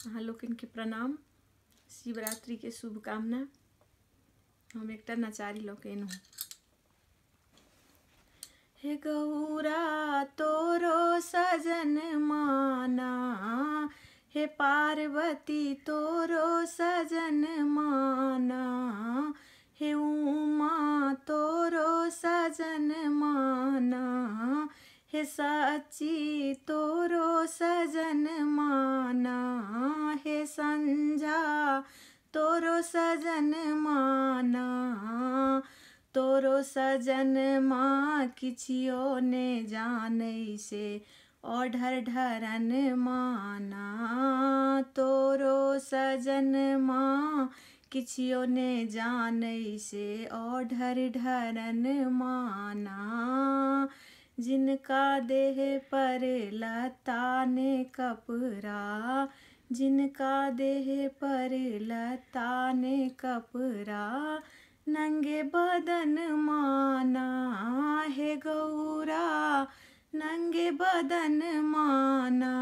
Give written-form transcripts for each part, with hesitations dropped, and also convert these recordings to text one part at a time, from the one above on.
अहाँ लोकन के प्रणाम। शिवरात्रि के शुभकामना। हम एक नचारी लोकन हूँ। हे गौरा तोरो सजन माना, हे पार्वती तोरो सजन माना, हे उमा तोरो सजन माना, हे सच्ची तोरो सजन माना, हे संझा तोरो सजन माना। तोरो सजन माँ किछियो ने जानै से ओढ़र ढरन माना। तोरो सजन माँ किछियो ने जानै से ओढ़र ढरन माना। जिनका देह पर लता ने कपड़ा, जिनका देह पर लता ने कपड़ा, नंगे बदन माना। हे गौरा नंगे बदन माना।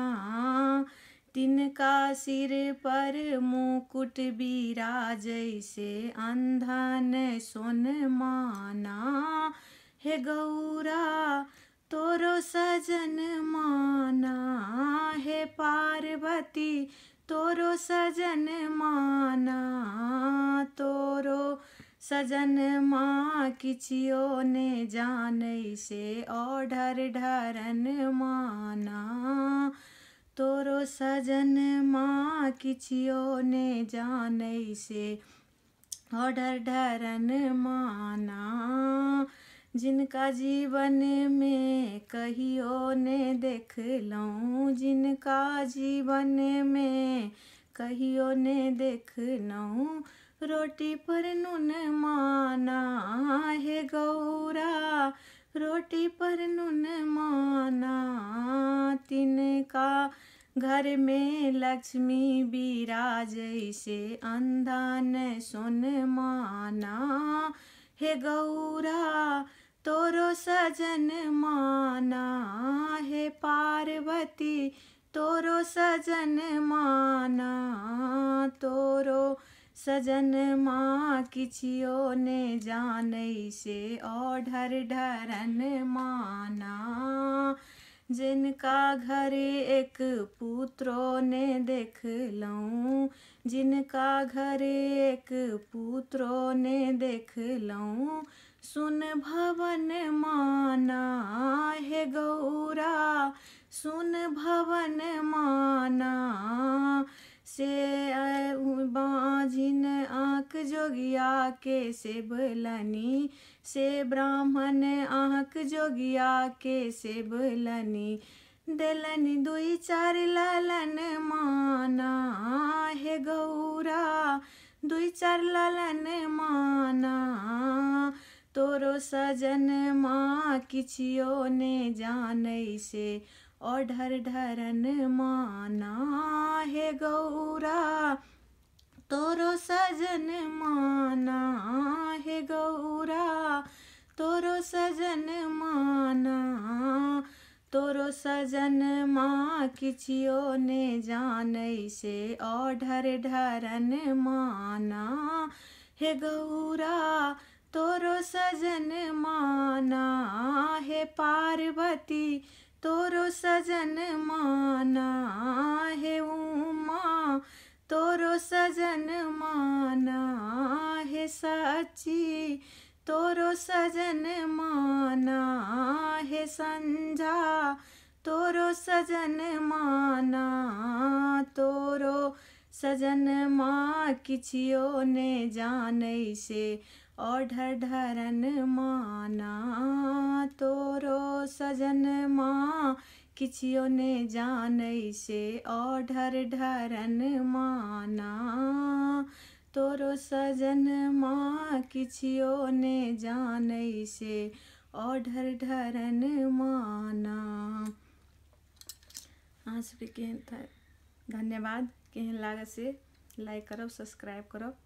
तिनका सिर पर मुकुट बिराजै से अंधन सोन माना। हे गौरा तोरो सजन माना, हे पार्वती तोरो सजन माना। तोरो सजन माँ किछियो ने जानै से ओढ़र ढरन माना। तोरो सजन माँ किछियो ने जानै से ओढ़र ढरन माना। जिनका जीवन में कहियो ने देखलहुँ, जिनका जीवन में कहियो ने देखलहुँ, रोटी पर नून माना। हे गौरा रोटी पर नून माना। तिनका घर में लक्ष्मी बिराजै से अंधन सोन माना। हे गौरा तोरो सजन माना, हे पार्वती तोरो सजन माना। तोरो सजन माँ किछियो ने जानै से ओढ़र ढरन माना। जिनका घर एक पुत्रो ने देखलहुँ, जिनका घर एक पुत्रो ने देखलहुँ, सुन भवन माना। हे गौरा सुन भवन माना। से बाँझिन आँख जोगिया के से बलनी, से ब्राह्मण आँख जोगिया के से बलनी, देलनि दुई चार ललन माना। हे गौरा दुई चार ललन माना। तोरो सजन माँ किछियो ने जानै से ओढ़र ढरन माना। हे गौरा तोरो सजन माना। हे गौरा तोरो सजन माना। तोरो सजन माँ किछियो ने जानै से ओढ़र ढरन माना। हे गौरा तोरो सजन माना। हे पार्वती तोरो सजन माना। हे उमा तोरो सजन माना। हे सच्ची तोरो सजन माना। हे संझा तोरो सजन माना। तोरो सजन माँ किछियो ने जानै से ओढ़र ढरन माना। तोरो सजन माँ किछियो ने जानै से ओढ़र ढरन माना। तोरो सजन माँ किछियो ने जानै से ओढ़र ढरन माना। अहाँ सबके केहन था धन्यवाद। केहन लागत से लाइक करब, सब्सक्राइब करब।